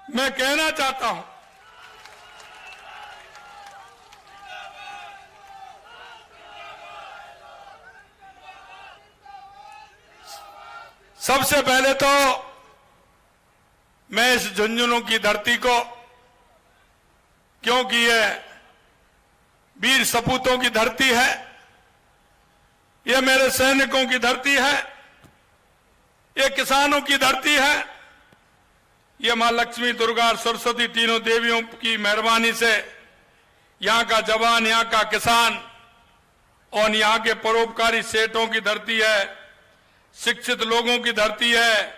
मैं कहना चाहता हूं, सबसे पहले तो मैं इस झुंझुनू की धरती को, क्योंकि यह वीर सपूतों की धरती है, यह मेरे सैनिकों की धरती है, यह किसानों की धरती है, यह मां लक्ष्मी, दुर्गा और सरस्वती तीनों देवियों की मेहरबानी से यहां का जवान, यहां का किसान और यहां के परोपकारी सेठों की धरती है, शिक्षित लोगों की धरती है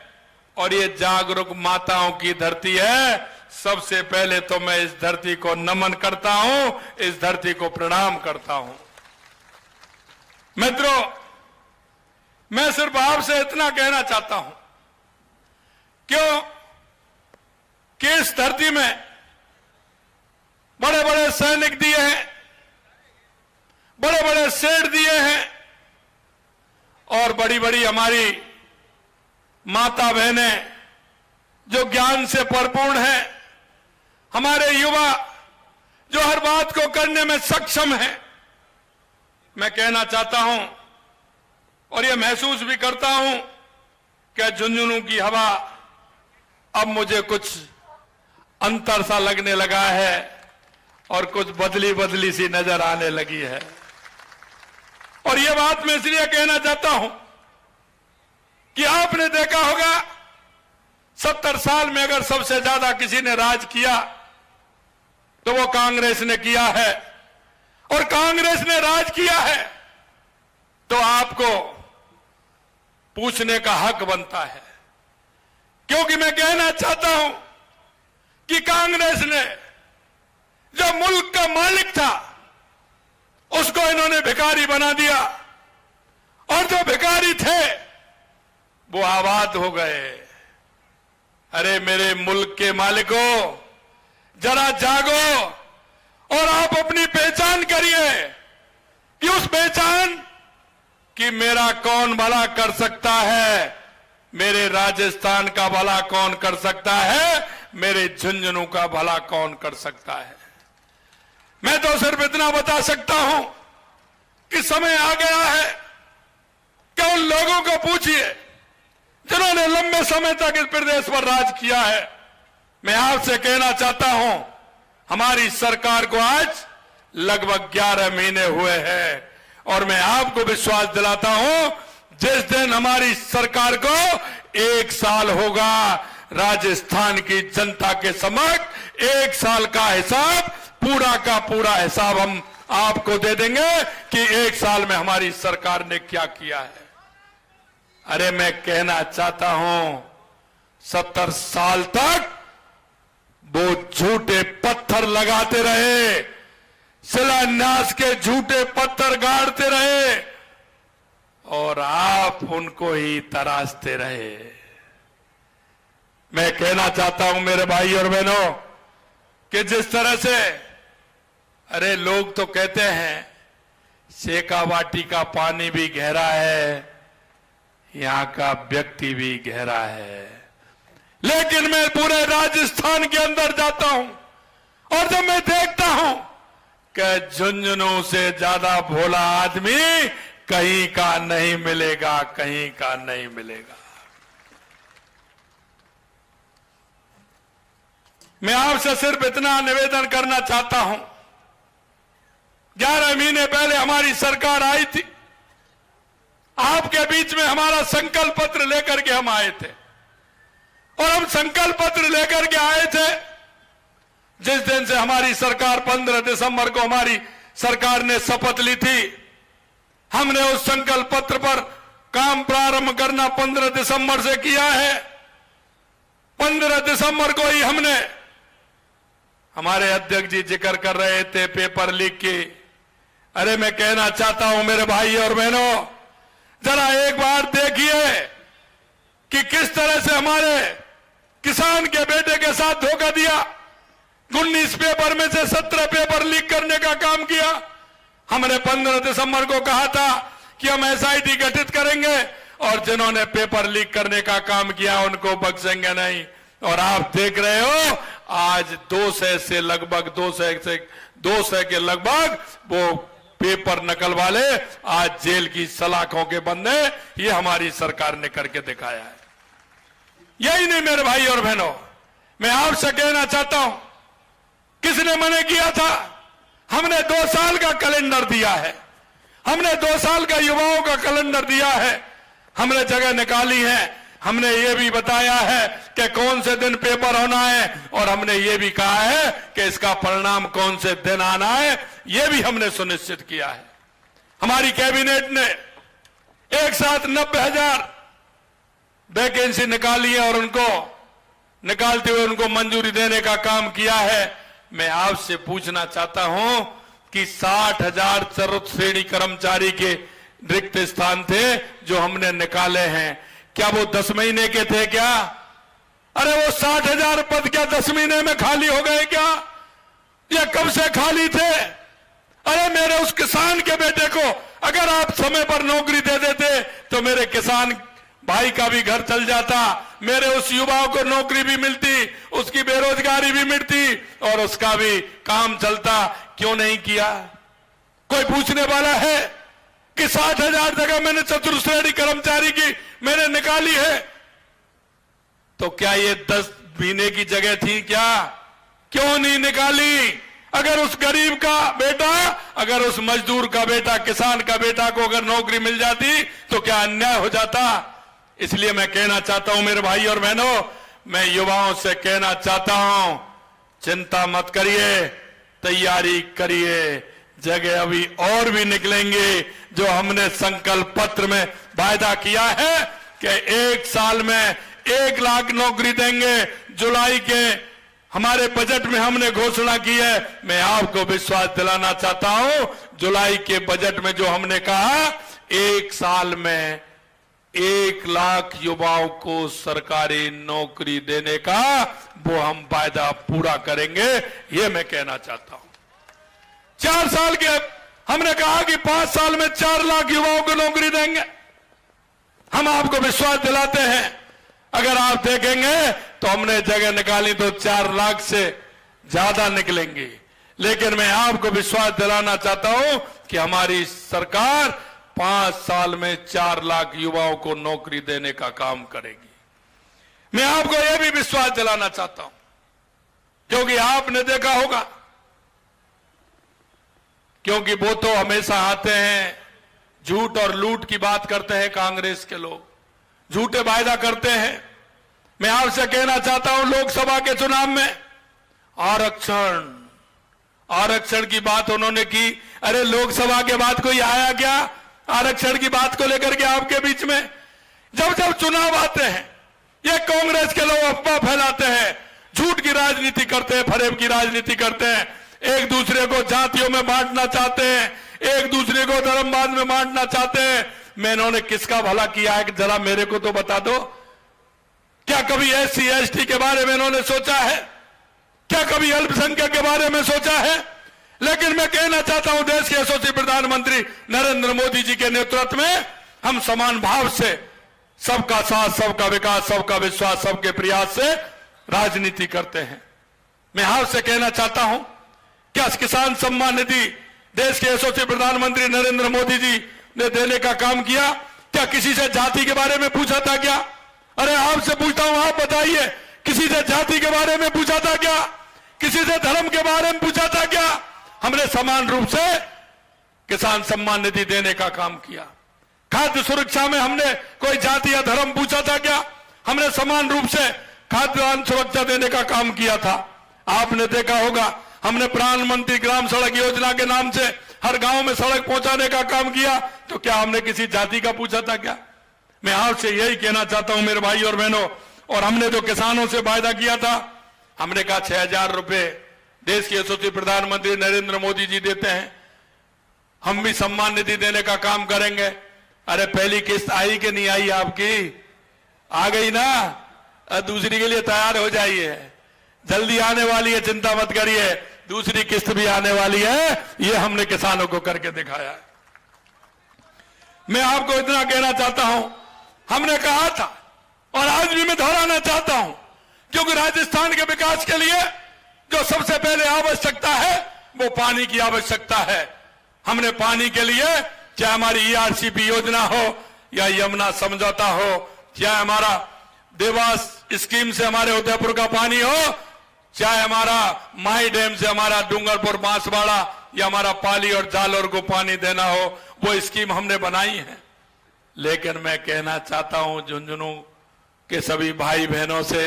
और ये जागरूक माताओं की धरती है। सबसे पहले तो मैं इस धरती को नमन करता हूं, इस धरती को प्रणाम करता हूं। मित्रों, मैं सिर्फ आपसे इतना कहना चाहता हूं, क्यों कि इस धरती में बड़े बड़े सैनिक दिए हैं, बड़े बड़े सेठ दिए हैं और बड़ी बड़ी हमारी माता बहनें जो ज्ञान से भरपूर हैं, हमारे युवा जो हर बात को करने में सक्षम हैं। मैं कहना चाहता हूं और यह महसूस भी करता हूं कि झुंझुनू की हवा अब मुझे कुछ अंतर सा लगने लगा है और कुछ बदली बदली सी नजर आने लगी है। और यह बात मैं इसलिए कहना चाहता हूं कि आपने देखा होगा 70 साल में अगर सबसे ज्यादा किसी ने राज किया तो वो कांग्रेस ने किया है, और कांग्रेस ने राज किया है तो आपको पूछने का हक बनता है, क्योंकि मैं कहना चाहता हूं कि कांग्रेस ने जो मुल्क का मालिक था उसको इन्होंने भिखारी बना दिया, और जो भिखारी थे वो आबाद हो गए। अरे मेरे मुल्क के मालिकों, जरा जागो और आप अपनी पहचान करिए कि उस पहचान कि मेरा कौन भला कर सकता है, मेरे राजस्थान का भला कौन कर सकता है, मेरे झुंझुनू का भला कौन कर सकता है। मैं तो सिर्फ इतना बता सकता हूं कि समय आ गया है कि उन लोगों को पूछिए जिन्होंने लंबे समय तक इस प्रदेश पर राज किया है। मैं आपसे कहना चाहता हूं, हमारी सरकार को आज लगभग 11 महीने हुए हैं और मैं आपको विश्वास दिलाता हूं जिस दिन हमारी सरकार को 1 साल होगा, राजस्थान की जनता के समक्ष 1 साल का हिसाब, पूरा का पूरा हिसाब हम आपको दे देंगे कि 1 साल में हमारी सरकार ने क्या किया है। अरे मैं कहना चाहता हूं 70 साल तक वो झूठे पत्थर लगाते रहे, शिलान्यास के झूठे पत्थर गाड़ते रहे और आप उनको ही तराशते रहे। मैं कहना चाहता हूं मेरे भाई और बहनों कि जिस तरह से, अरे लोग तो कहते हैं शेखावाटी का पानी भी गहरा है, यहां का व्यक्ति भी गहरा है, लेकिन मैं पूरे राजस्थान के अंदर जाता हूं और जब मैं देखता हूं कि झुंझुनू से ज्यादा भोला आदमी कहीं का नहीं मिलेगा, कहीं का नहीं मिलेगा। मैं आपसे सिर्फ इतना निवेदन करना चाहता हूं, 11 महीने पहले हमारी सरकार आई थी, आपके बीच में हमारा संकल्प पत्र लेकर के हम आए थे और हम संकल्प पत्र लेकर के आए थे जिस दिन से हमारी सरकार 15 दिसंबर को हमारी सरकार ने शपथ ली थी। हमने उस संकल्प पत्र पर काम प्रारंभ करना 15 दिसंबर से किया है। 15 दिसंबर को ही हमने, हमारे अध्यक्ष जी जिक्र कर रहे थे पेपर लीक की। अरे मैं कहना चाहता हूं मेरे भाई और बहनों, जरा एक बार देखिए कि किस तरह से हमारे किसान के बेटे के साथ धोखा दिया। 19 पेपर में से 17 पेपर लीक करने का काम किया। हमने 15 दिसंबर को कहा था कि हम एसआईटी गठित करेंगे और जिन्होंने पेपर लीक करने का काम किया उनको बख्शेंगे नहीं। और आप देख रहे हो आज 200 से लगभग 200 के लगभग वो पेपर नकल वाले आज जेल की सलाखों के बंदे, ये हमारी सरकार ने करके दिखाया है। यही नहीं मेरे भाई और बहनों, मैं आपसे कहना चाहता हूं, किसने मना किया था? हमने 2 साल का कैलेंडर दिया है, हमने 2 साल का युवाओं का कैलेंडर दिया है, हमने जगह निकाली है, हमने ये भी बताया है कि कौन से दिन पेपर होना है, और हमने ये भी कहा है कि इसका परिणाम कौन से दिन आना है, ये भी हमने सुनिश्चित किया है। हमारी कैबिनेट ने एक साथ 90,000 वैकेंसी निकाली है और उनको निकालते हुए उनको मंजूरी देने का काम किया है। मैं आपसे पूछना चाहता हूं कि 60,000 सर्वोच्च श्रेणी कर्मचारी के रिक्त स्थान थे जो हमने निकाले हैं, क्या वो 10 महीने के थे क्या? अरे वो 60,000 पद क्या 10 महीने में खाली हो गए क्या? या कब से खाली थे? अरे मेरे उस किसान के बेटे को अगर आप समय पर नौकरी दे देते तो मेरे किसान भाई का भी घर चल जाता, मेरे उस युवाओं को नौकरी भी मिलती, उसकी बेरोजगारी भी मिटती और उसका भी काम चलता। क्यों नहीं किया? कोई पूछने वाला है कि 60,000 जगह मैंने चतुर्थ श्रेणी कर्मचारी की मैंने निकाली है, तो क्या ये 10 महीने की जगह थी क्या? क्यों नहीं निकाली? अगर उस गरीब का बेटा, अगर उस मजदूर का बेटा, किसान का बेटा को अगर नौकरी मिल जाती तो क्या अन्याय हो जाता? इसलिए मैं कहना चाहता हूं मेरे भाई और बहनों, मैं युवाओं से कहना चाहता हूं, चिंता मत करिए, तैयारी करिए, जगह अभी और भी निकलेंगे। जो हमने संकल्प पत्र में वायदा किया है कि 1 साल में 1 लाख नौकरी देंगे, जुलाई के हमारे बजट में हमने घोषणा की है। मैं आपको विश्वास दिलाना चाहता हूं, जुलाई के बजट में जो हमने कहा 1 साल में 1 लाख युवाओं को सरकारी नौकरी देने का वो हम वायदा पूरा करेंगे, ये मैं कहना चाहता हूं। 4 साल के हमने कहा कि 5 साल में 4 लाख युवाओं को नौकरी देंगे। हम आपको विश्वास दिलाते हैं, अगर आप देखेंगे तो हमने जगह निकाली तो 4 लाख से ज्यादा निकलेंगी, लेकिन मैं आपको विश्वास दिलाना चाहता हूं कि हमारी सरकार 5 साल में 4 लाख युवाओं को नौकरी देने का काम करेगी। मैं आपको यह भी विश्वास दिलाना चाहता हूं, क्योंकि आपने देखा होगा, क्योंकि वो तो हमेशा आते हैं झूठ और लूट की बात करते हैं, कांग्रेस के लोग झूठे वायदा करते हैं। मैं आपसे कहना चाहता हूं, लोकसभा के चुनाव में आरक्षण की बात उन्होंने की। अरे लोकसभा के बाद कोई आया क्या आरक्षण की बात को लेकर के आपके बीच में? जब जब चुनाव आते हैं ये कांग्रेस के लोग अफवाह फैलाते हैं, झूठ की राजनीति करते हैं, फरेब की राजनीति करते हैं, एक दूसरे को जातियों में बांटना चाहते हैं, एक दूसरे को धर्मवाद में बांटना चाहते हैं। मैं इन्होंने किसका भला किया है जरा मेरे को तो बता दो। क्या कभी SC ST के बारे में इन्होंने सोचा है? क्या कभी अल्पसंख्यक के बारे में सोचा है? लेकिन मैं कहना चाहता हूं, देश के यशस्वी प्रधानमंत्री नरेंद्र मोदी जी के नेतृत्व में हम समान भाव से सबका साथ, सबका विकास, सबका विश्वास, सबके प्रयास से राजनीति करते हैं। मैं आपसे कहना चाहता हूं, क्या किसान सम्मान निधि देश के यशस्वी प्रधानमंत्री नरेंद्र मोदी जी ने देने का काम किया? क्या किसी से जाति के बारे में पूछा था क्या? अरे आपसे पूछता हूं, आप बताइए, किसी से जाति के बारे में पूछा था क्या? किसी से धर्म के बारे में पूछा था क्या? हमने समान रूप से किसान सम्मान निधि देने का काम किया। खाद्य सुरक्षा में हमने कोई जाति या धर्म पूछा था क्या? हमने समान रूप से खाद्यान्न सुरक्षा देने का काम किया था। आपने देखा होगा, हमने प्रधानमंत्री ग्राम सड़क योजना के नाम से हर गांव में सड़क पहुंचाने का काम किया, तो क्या हमने किसी जाति का पूछा था क्या? मैं आपसे यही कहना चाहता हूं मेरे भाई और बहनों, और हमने जो किसानों से वायदा किया था, हमने कहा 6,000 रुपए देश के यशस्वी प्रधानमंत्री नरेंद्र मोदी जी देते हैं, हम भी सम्मान निधि देने का काम करेंगे। अरे पहली किस्त आई कि नहीं आई? आपकी आ गई ना? दूसरी के लिए तैयार हो जाइए, जल्दी आने वाली है, चिंता मत करिए, दूसरी किस्त भी आने वाली है। ये हमने किसानों को करके दिखाया है। मैं आपको इतना कहना चाहता हूं, हमने कहा था और आज भी मैं दोहराना चाहता हूं क्योंकि राजस्थान के विकास के लिए जो सबसे पहले आवश्यकता है वो पानी की आवश्यकता है। हमने पानी के लिए, चाहे हमारी ईआरसीपी योजना हो या यमुना समझौता हो, चाहे हमारा देवास स्कीम से हमारे उदयपुर का पानी हो, चाहे हमारा माही डैम से हमारा डूंगरपुर बांसवाड़ा या हमारा पाली और जालौर को पानी देना हो, वो स्कीम हमने बनाई है। लेकिन मैं कहना चाहता हूं झुंझुनू के सभी भाई बहनों से,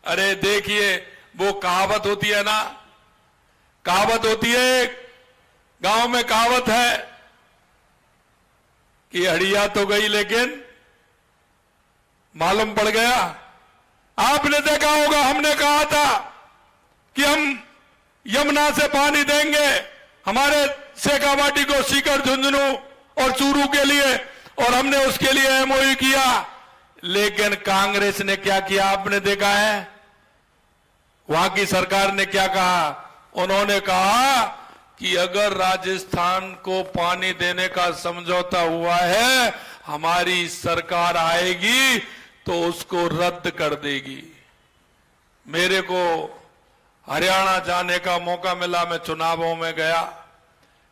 अरे देखिए, वो कहावत होती है ना, कहावत होती है, गांव में कहावत है कि हड़िया तो गई लेकिन मालूम पड़ गया। आपने देखा होगा, हमने कहा था कि हम यमुना से पानी देंगे हमारे शेखावाटी को, सीकर, झुंझुनू और चूरू के लिए, और हमने उसके लिए एमओयू किया। लेकिन कांग्रेस ने क्या किया आपने देखा है? वहां की सरकार ने क्या कहा? उन्होंने कहा कि अगर राजस्थान को पानी देने का समझौता हुआ है, हमारी सरकार आएगी तो उसको रद्द कर देगी। मेरे को हरियाणा जाने का मौका मिला, मैं चुनावों में गया।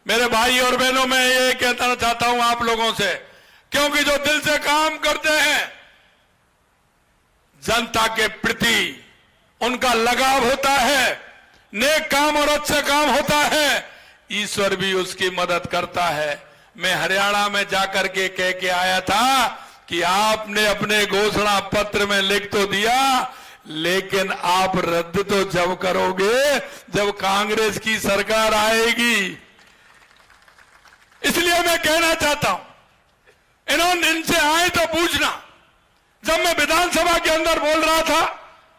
मेरे भाई और बहनों, मैं ये कहना चाहता हूं आप लोगों से, क्योंकि जो दिल से काम करते हैं, जनता के प्रति उनका लगाव होता है, नेक काम और अच्छा काम होता है, ईश्वर भी उसकी मदद करता है। मैं हरियाणा में जाकर के कह के आया था कि आपने अपने घोषणा पत्र में लिख तो दिया, लेकिन आप रद्द तो जब करोगे जब कांग्रेस की सरकार आएगी। इसलिए मैं कहना चाहता हूं, इन्होंने इनसे आए तो पूछना। जब मैं विधानसभा के अंदर बोल रहा था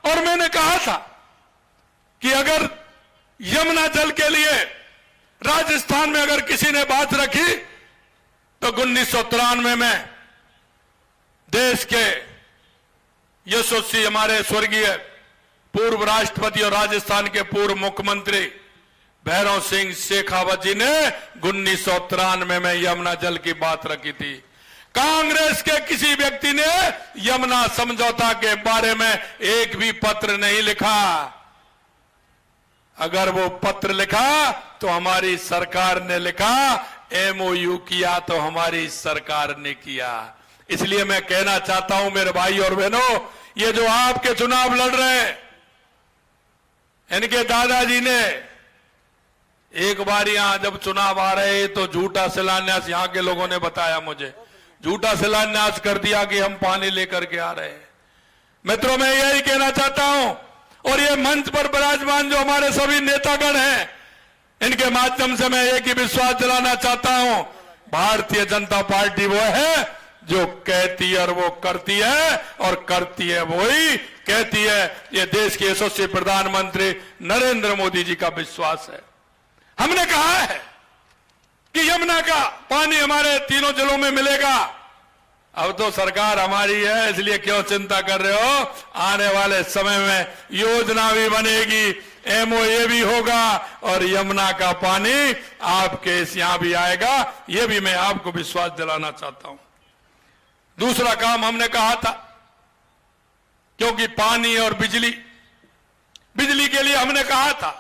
और मैंने कहा था कि अगर यमुना जल के लिए राजस्थान में अगर किसी ने बात रखी तो 1993 में देश के यशस्वी हमारे स्वर्गीय पूर्व राष्ट्रपति और राजस्थान के पूर्व मुख्यमंत्री भैरव सिंह शेखावत जी ने 1993 में यमुना जल की बात रखी थी। कांग्रेस के किसी व्यक्ति ने यमुना समझौता के बारे में एक भी पत्र नहीं लिखा। अगर वो पत्र लिखा तो हमारी सरकार ने लिखा, एमओयू किया तो हमारी सरकार ने किया। इसलिए मैं कहना चाहता हूं मेरे भाई और बहनों, ये जो आपके चुनाव लड़ रहे हैं, इनके दादाजी ने एक बार यहां जब चुनाव आ रहे तो झूठा शिलान्यास, यहां के लोगों ने बताया मुझे, झूठा शिलान्यास कर दिया कि हम पानी लेकर के आ रहे हैं। मित्रों, मैं यही कहना चाहता हूं, और ये मंच पर विराजमान जो हमारे सभी नेतागण हैं, इनके माध्यम से मैं एक ही विश्वास दिलाना चाहता हूं, भारतीय जनता पार्टी वो है जो कहती है और वो करती है, और करती है वही कहती है। ये देश के यशस्वी प्रधानमंत्री नरेंद्र मोदी जी का विश्वास है। हमने कहा है कि यमुना का पानी हमारे तीनों जिलों में मिलेगा। अब तो सरकार हमारी है, इसलिए क्यों चिंता कर रहे हो? आने वाले समय में योजना भी बनेगी, एमओए भी होगा, और यमुना का पानी आपके यहां भी आएगा। यह भी मैं आपको विश्वास दिलाना चाहता हूं। दूसरा काम हमने कहा था, क्योंकि पानी और बिजली के लिए हमने कहा था,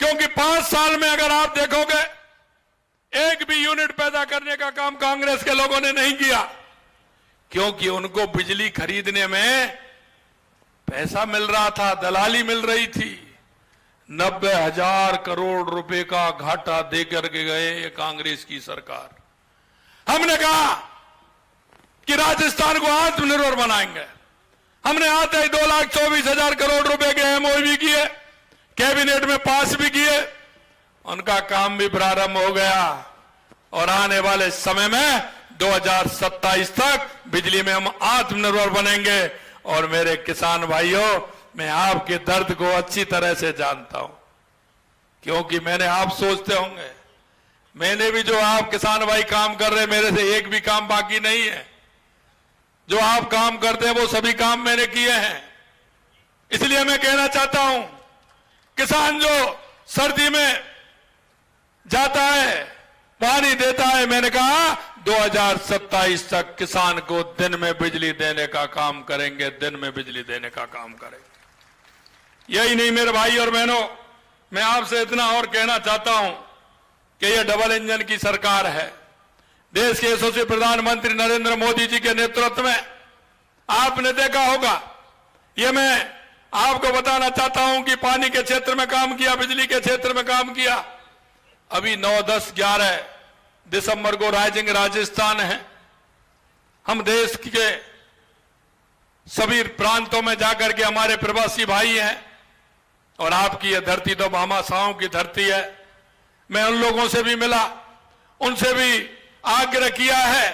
क्योंकि 5 साल में अगर आप देखोगे एक भी यूनिट पैदा करने का काम कांग्रेस के लोगों ने नहीं किया, क्योंकि उनको बिजली खरीदने में पैसा मिल रहा था, दलाली मिल रही थी। 90,000 करोड़ रुपए का घाटा देकर के गए ये कांग्रेस की सरकार। हमने कहा कि राजस्थान को आत्मनिर्भर बनाएंगे। हमने आते ही 2,24,000 करोड़ रुपए के एमओयू भी किए, कैबिनेट में पास भी किए, उनका काम भी प्रारंभ हो गया, और आने वाले समय में 2027 तक बिजली में हम आत्मनिर्भर बनेंगे। और मेरे किसान भाइयों, मैं आपके दर्द को अच्छी तरह से जानता हूं, क्योंकि मैंने, आप सोचते होंगे मैंने भी, जो आप किसान भाई काम कर रहे हैं, मेरे से एक भी काम बाकी नहीं है। जो आप काम करते हैं वो सभी काम मैंने किए हैं। इसलिए मैं कहना चाहता हूं, किसान जो सर्दी में जाता है पानी देता है, मैंने कहा 2027 तक किसान को दिन में बिजली देने का काम करेंगे, दिन में बिजली देने का काम करेंगे। यही नहीं मेरे भाई और बहनों, मैं आपसे इतना और कहना चाहता हूं कि यह डबल इंजन की सरकार है। देश के यशस्वी प्रधानमंत्री नरेंद्र मोदी जी के नेतृत्व में आपने देखा होगा, यह मैं आपको बताना चाहता हूं कि पानी के क्षेत्र में काम किया, बिजली के क्षेत्र में काम किया। अभी 9, 10, 11 दिसंबर को राइजिंग राजस्थान है। हम देश के सभी प्रांतों में जाकर के हमारे प्रवासी भाई हैं और आपकी यह धरती तो भामाशाहों की धरती है। मैं उन लोगों से भी मिला, उनसे भी आग्रह किया है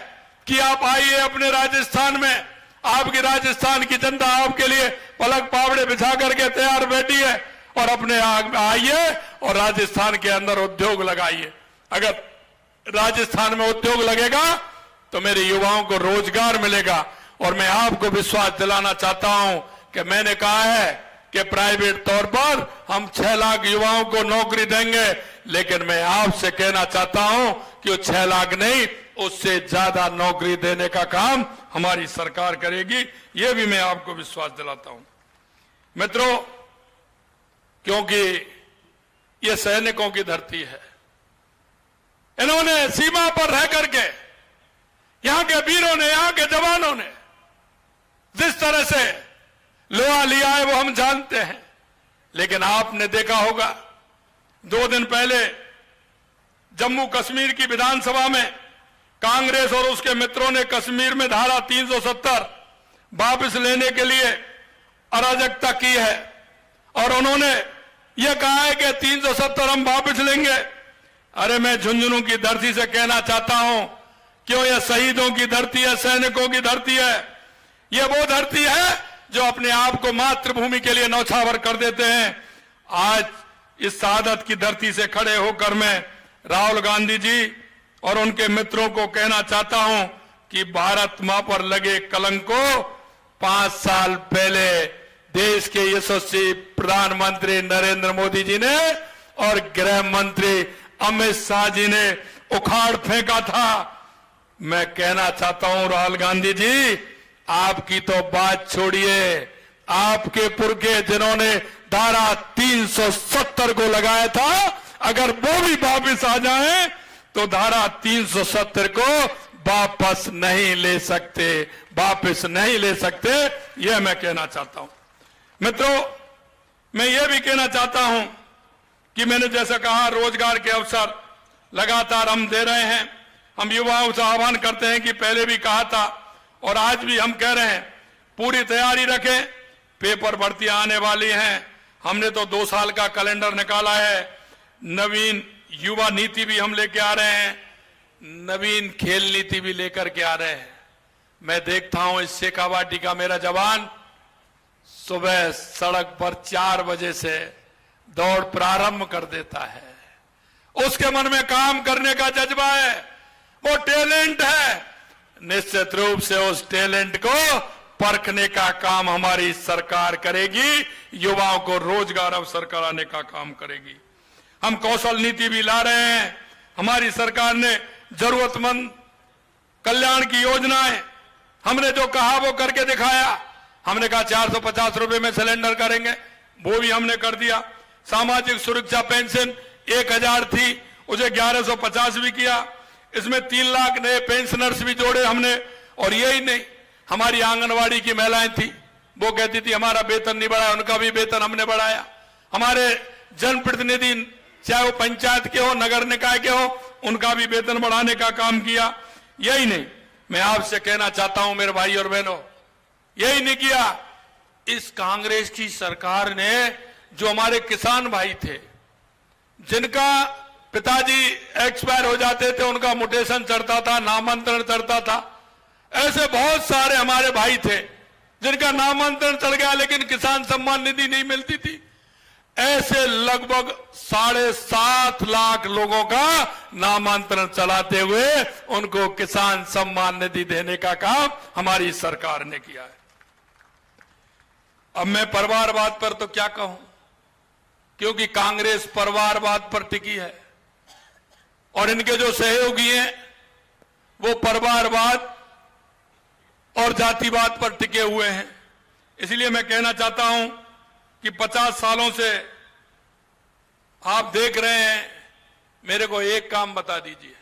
कि आप आइए अपने राजस्थान में। आपकी राजस्थान की जनता आपके लिए पलक पावड़े बिछा करके तैयार बैठी है और अपने आइए और राजस्थान के अंदर उद्योग लगाइए। अगर राजस्थान में उद्योग लगेगा तो मेरे युवाओं को रोजगार मिलेगा। और मैं आपको विश्वास दिलाना चाहता हूं कि मैंने कहा है कि प्राइवेट तौर पर हम 6 लाख युवाओं को नौकरी देंगे, लेकिन मैं आपसे कहना चाहता हूं कि वो 6 लाख नहीं, उससे ज्यादा नौकरी देने का काम हमारी सरकार करेगी। यह भी मैं आपको विश्वास दिलाता हूं मित्रों, क्योंकि यह सैनिकों की धरती है। इन्होंने सीमा पर रह करके यहां के वीरों ने, यहां के जवानों ने जिस तरह से लोहा लिया है वो हम जानते हैं। लेकिन आपने देखा होगा 2 दिन पहले जम्मू कश्मीर की विधानसभा में कांग्रेस और उसके मित्रों ने कश्मीर में धारा 370 वापस लेने के लिए अराजकता की है और उन्होंने यह कहा है कि 370 हम वापस लेंगे। अरे मैं झुंझुनू की धरती से कहना चाहता हूं, क्यों यह शहीदों की धरती है, सैनिकों की धरती है। यह वो धरती है जो अपने आप को मातृभूमि के लिए न्यौछावर कर देते हैं। आज इस शहादत की धरती से खड़े होकर मैं राहुल गांधी जी और उनके मित्रों को कहना चाहता हूं कि भारत मां पर लगे कलंक को 5 साल पहले देश के यशस्वी प्रधानमंत्री नरेंद्र मोदी जी ने और गृह मंत्री अमित शाह जी ने उखाड़ फेंका था। मैं कहना चाहता हूं राहुल गांधी जी, आपकी तो बात छोड़िए, आपके पुरखे जिन्होंने धारा 370 को लगाया था, अगर वो भी वापस आ जाएं तो धारा 370 को वापस नहीं ले सकते, वापस नहीं ले सकते। यह मैं कहना चाहता हूं मित्रों। मैं यह भी कहना चाहता हूं कि मैंने जैसा कहा, रोजगार के अवसर लगातार हम दे रहे हैं। हम युवाओं से आह्वान करते हैं कि पहले भी कहा था और आज भी हम कह रहे हैं, पूरी तैयारी रखें, पेपर भर्तियां आने वाली हैं। हमने तो 2 साल का कैलेंडर निकाला है। नवीन युवा नीति भी हम लेके आ रहे हैं, नवीन खेल नीति भी लेकर के आ रहे हैं। मैं देखता हूं इस शेखावाटी का मेरा जवान सुबह सड़क पर 4 बजे से दौड़ प्रारंभ कर देता है। उसके मन में काम करने का जज्बा है, वो टैलेंट है। निश्चित रूप से उस टैलेंट को परखने का काम हमारी सरकार करेगी, युवाओं को रोजगार अवसर कराने का काम करेगी। हम कौशल नीति भी ला रहे हैं। हमारी सरकार ने जरूरतमंद कल्याण की योजनाएं, हमने जो कहा वो करके दिखाया। हमने कहा 450 रुपए में सिलेंडर करेंगे, वो भी हमने कर दिया। सामाजिक सुरक्षा पेंशन 1000 थी, उसे 1150 भी किया। इसमें 3 लाख नए पेंशनर्स भी जोड़े हमने। और यही नहीं, हमारी आंगनवाड़ी की महिलाएं थी, वो कहती थी हमारा वेतन नहीं बढ़ाया, उनका भी वेतन हमने बढ़ाया। हमारे जनप्रतिनिधि, चाहे वो पंचायत के हो, नगर निकाय के हो, उनका भी वेतन बढ़ाने का काम किया। यही नहीं, मैं आपसे कहना चाहता हूं मेरे भाई और बहनों, यही नहीं किया। इस कांग्रेस की सरकार ने जो हमारे किसान भाई थे, जिनका पिताजी एक्सपायर हो जाते थे, उनका म्यूटेशन चढ़ता था, नामांतरण चढ़ता था, ऐसे बहुत सारे हमारे भाई थे जिनका नामांतरण चढ़ गया लेकिन किसान सम्मान निधि नहीं मिलती थी। ऐसे लगभग 7.5 लाख लोगों का नामांतरण चलाते हुए उनको किसान सम्मान निधि देने का काम हमारी सरकार ने किया है। अब मैं परिवारवाद पर तो क्या कहूं, क्योंकि कांग्रेस परिवारवाद पर टिकी है और इनके जो सहयोगी हैं वो परिवारवाद और जातिवाद पर टिके हुए हैं। इसलिए मैं कहना चाहता हूं कि 50 सालों से आप देख रहे हैं, मेरे को एक काम बता दीजिए।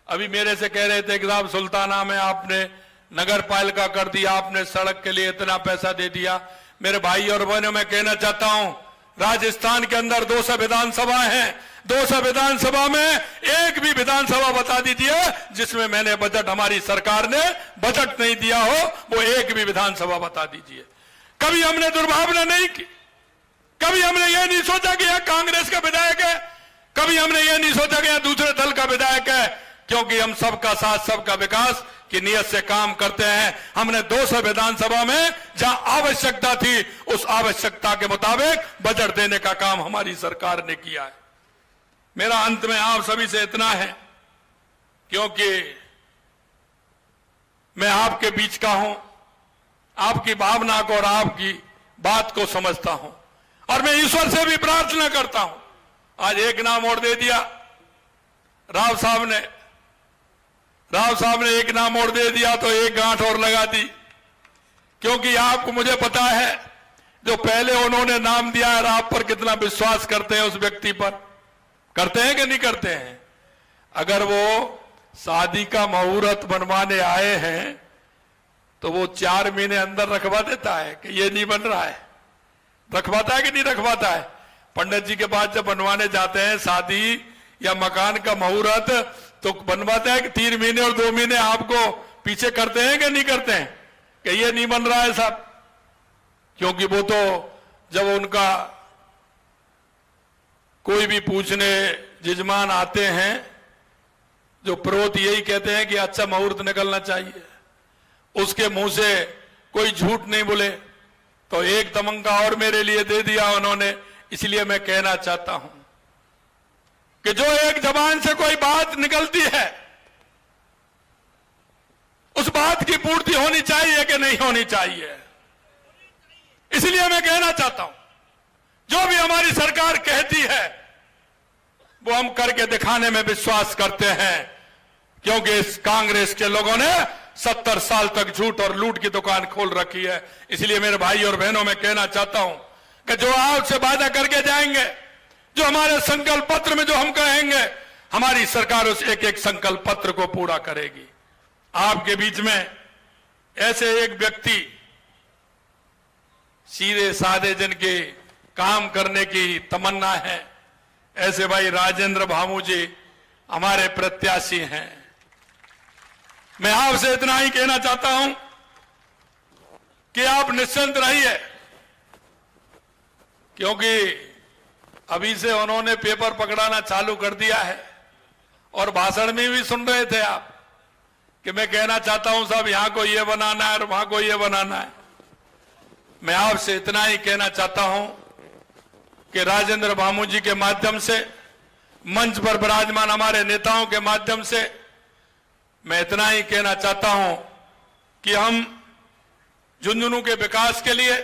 अभी मेरे से कह रहे थे कि साहब सुल्ताना में आपने नगर पालिका कर दिया, आपने सड़क के लिए इतना पैसा दे दिया। मेरे भाई और बहनों, मैं कहना चाहता हूं, राजस्थान के अंदर 200 विधानसभा हैं, 200 विधानसभा में एक भी विधानसभा बता दीजिए जिसमें मैंने बजट, हमारी सरकार ने बजट नहीं दिया हो, वो एक भी विधानसभा बता दीजिए। कभी हमने दुर्भावना नहीं की, कभी हमने ये नहीं सोचा कि यह कांग्रेस का विधायक है, कभी हमने ये नहीं सोचा कि यह दूसरे दल का विधायक है, क्योंकि हम सबका साथ सबका विकास की नियत से काम करते हैं। हमने 200 विधानसभा में जहां आवश्यकता थी, उस आवश्यकता के मुताबिक बजट देने का काम हमारी सरकार ने किया है। मेरा अंत में आप सभी से इतना है, क्योंकि मैं आपके बीच का हूं, आपकी भावना को और आपकी बात को समझता हूं, और मैं ईश्वर से भी प्रार्थना करता हूं। आज एक नाम और दे दिया राव साहब ने एक नाम और दे दिया तो एक गांठ और लगा दी, क्योंकि आपको, मुझे पता है जो पहले उन्होंने नाम दिया है, आप पर कितना विश्वास करते हैं उस व्यक्ति पर, करते हैं कि नहीं करते हैं। अगर वो शादी का मुहूर्त बनवाने आए हैं तो वो 4 महीने अंदर रखवा देता है कि ये नहीं बन रहा है, रखवाता है कि नहीं रखवाता है। पंडित जी के पास जब बनवाने जाते हैं शादी या मकान का मुहूर्त, तो बनवाता है कि 3 महीने और 2 महीने आपको पीछे करते हैं कि नहीं करते हैं कि ये नहीं बन रहा है साहब। क्योंकि वो तो जब उनका कोई भी पूछने जजमान आते हैं, जो पुरोहित यही कहते हैं कि अच्छा मुहूर्त निकलना चाहिए, उसके मुंह से कोई झूठ नहीं बोले, तो एक तमंगा और मेरे लिए दे दिया उन्होंने। इसलिए मैं कहना चाहता हूं कि जो एक जबान से कोई बात निकलती है, उस बात की पूर्ति होनी चाहिए कि नहीं होनी चाहिए। इसलिए मैं कहना चाहता हूं, जो भी हमारी सरकार कहती है वो हम करके दिखाने में विश्वास करते हैं, क्योंकि इस कांग्रेस के लोगों ने 70 साल तक झूठ और लूट की दुकान खोल रखी है। इसलिए मेरे भाई और बहनों, मैं कहना चाहता हूं कि जो आपसे वादा करके जाएंगे, जो हमारे संकल्प पत्र में जो हम कहेंगे, हमारी सरकार उस एक एक संकल्प पत्र को पूरा करेगी। आपके बीच में ऐसे एक व्यक्ति, सीधे साधे जिनके काम करने की तमन्ना है, ऐसे भाई राजेंद्र भामू जी हमारे प्रत्याशी हैं। मैं आपसे इतना ही कहना चाहता हूं कि आप निश्चिंत रहिए, क्योंकि अभी से उन्होंने पेपर पकड़ाना चालू कर दिया है, और भाषण में भी सुन रहे थे आप कि मैं कहना चाहता हूं साहब यहां को ये बनाना है और वहां को ये बनाना है। मैं आपसे इतना ही कहना चाहता हूं कि राजेंद्र भामू जी के माध्यम से, मंच पर विराजमान हमारे नेताओं के माध्यम से, मैं इतना ही कहना चाहता हूं कि हम झुंझुनू के विकास के लिए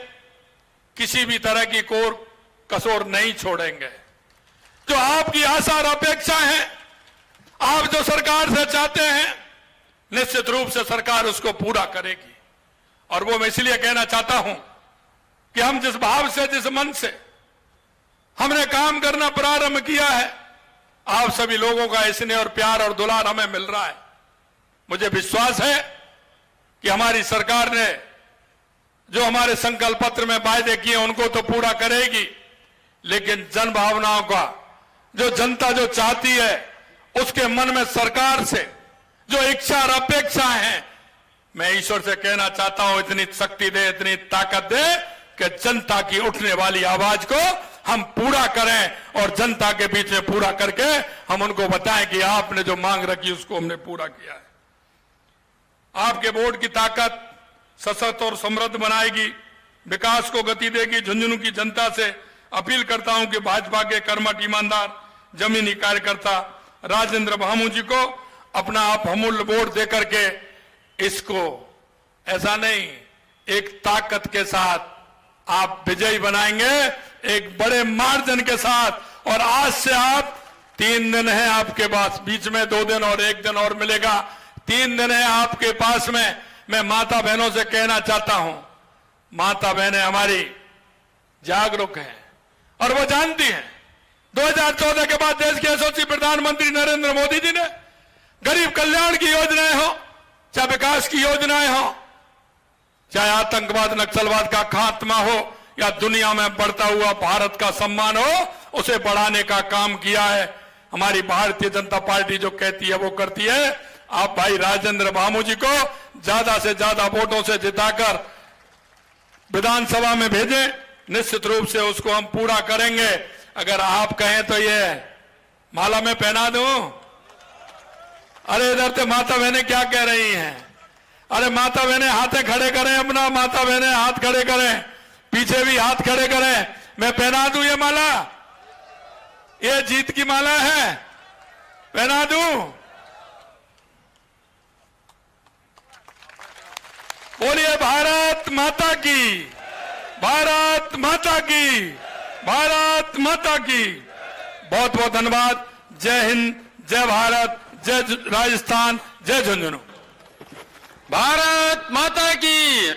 किसी भी तरह की कोर कसौर नहीं छोड़ेंगे। जो आपकी आशा और अपेक्षा है, आप जो सरकार से चाहते हैं, निश्चित रूप से सरकार उसको पूरा करेगी। और वो मैं इसलिए कहना चाहता हूं कि हम जिस भाव से, जिस मन से हमने काम करना प्रारंभ किया है, आप सभी लोगों का स्नेह और प्यार और दुलार हमें मिल रहा है। मुझे विश्वास है कि हमारी सरकार ने जो हमारे संकल्प पत्र में वायदे किए उनको तो पूरा करेगी, लेकिन जन भावनाओं का, जो जनता जो चाहती है, उसके मन में सरकार से जो इच्छा और अपेक्षा है, मैं ईश्वर से कहना चाहता हूं इतनी शक्ति दे, इतनी ताकत दे कि जनता की उठने वाली आवाज को हम पूरा करें, और जनता के बीच में पूरा करके हम उनको बताएं कि आपने जो मांग रखी उसको हमने पूरा किया है। आपके वोट की ताकत सशक्त और समृद्ध बनाएगी, विकास को गति देगी। झुंझुनू की जनता से अपील करता हूं कि भाजपा के कर्मठ, ईमानदार, जमीनी कार्यकर्ता राजेंद्र भामू जी को अपना आप अमूल्य वोट देकर के इसको ऐसा नहीं, एक ताकत के साथ आप विजयी बनाएंगे, एक बड़े मार्जिन के साथ। और आज से आप 3 दिन है आपके पास, बीच में 2 दिन और 1 दिन और मिलेगा। 3 दिन है आपके पास में, मैं माता बहनों से कहना चाहता हूं, माता बहनें हमारी जागरूक हैं और वो जानती हैं 2014 के बाद देश के यशस्वी प्रधानमंत्री नरेंद्र मोदी जी ने गरीब कल्याण की योजनाएं हो, चाहे विकास की योजनाएं हो, चाहे आतंकवाद नक्सलवाद का खात्मा हो या दुनिया में बढ़ता हुआ भारत का सम्मान हो, उसे बढ़ाने का काम किया है। हमारी भारतीय जनता पार्टी जो कहती है वो करती है। आप भाई राजेंद्र भामू जी को ज्यादा से ज्यादा वोटों से जिताकर विधानसभा में भेजें, निश्चित रूप से उसको हम पूरा करेंगे। अगर आप कहें तो ये माला में पहना दूं। अरे इधर से माता बहनें क्या कह रही हैं? अरे माता बहनें हाथे खड़े करें, अपना माता बहनें हाथ खड़े करें, पीछे भी हाथ खड़े करें। मैं पहना दूं ये माला, ये जीत की माला है, पहना दूं। बोलिए भारत माता की, भारत माता की, भारत माता की। बहुत बहुत धन्यवाद। जय हिंद, जय भारत, जय राजस्थान, जय झुंझुनू। भारत माता की।